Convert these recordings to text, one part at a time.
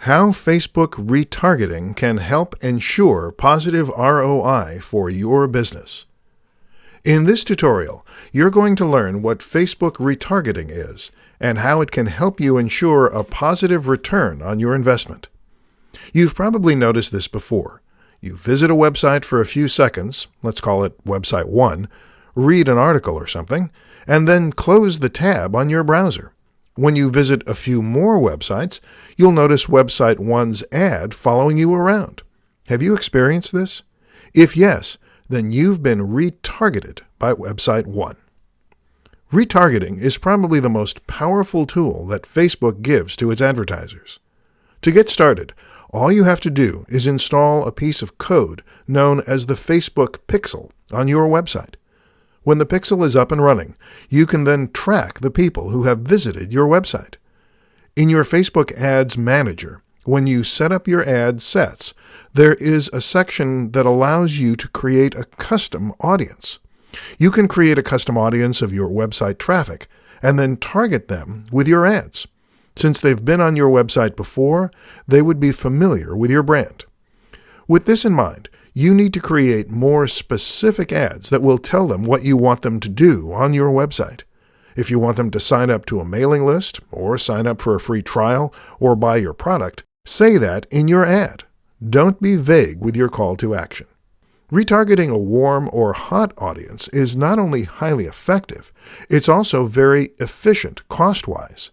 How Facebook retargeting can help ensure positive ROI for your business. In this tutorial, you're going to learn what Facebook retargeting is and how it can help you ensure a positive return on your investment. You've probably noticed this before. You visit a website for a few seconds, let's call it website 1, read an article or something, and then close the tab on your browser. When you visit a few more websites, you'll notice website 1's ad following you around. Have you experienced this? If yes, then you've been retargeted by website 1. Retargeting is probably the most powerful tool that Facebook gives to its advertisers. To get started, all you have to do is install a piece of code known as the Facebook Pixel on your website. When the pixel is up and running, you can then track the people who have visited your website. In your Facebook Ads Manager, when you set up your ad sets, there is a section that allows you to create a custom audience. You can create a custom audience of your website traffic and then target them with your ads. Since they've been on your website before, they would be familiar with your brand. With this in mind, you need to create more specific ads that will tell them what you want them to do on your website. If you want them to sign up to a mailing list, or sign up for a free trial, or buy your product, say that in your ad. Don't be vague with your call to action. Retargeting a warm or hot audience is not only highly effective, it's also very efficient cost-wise.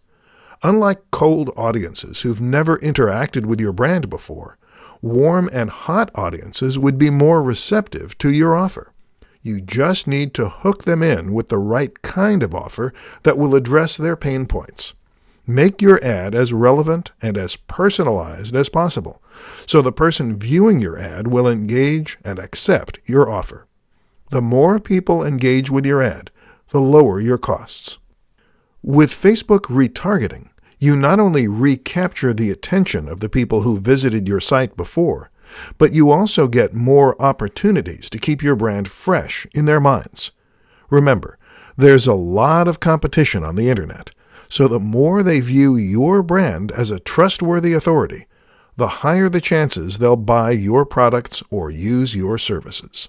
Unlike cold audiences who've never interacted with your brand before, warm and hot audiences would be more receptive to your offer. You just need to hook them in with the right kind of offer that will address their pain points. Make your ad as relevant and as personalized as possible, so the person viewing your ad will engage and accept your offer. The more people engage with your ad, the lower your costs. With Facebook retargeting, you not only recapture the attention of the people who visited your site before, but you also get more opportunities to keep your brand fresh in their minds. Remember, there's a lot of competition on the internet, so the more they view your brand as a trustworthy authority, the higher the chances they'll buy your products or use your services.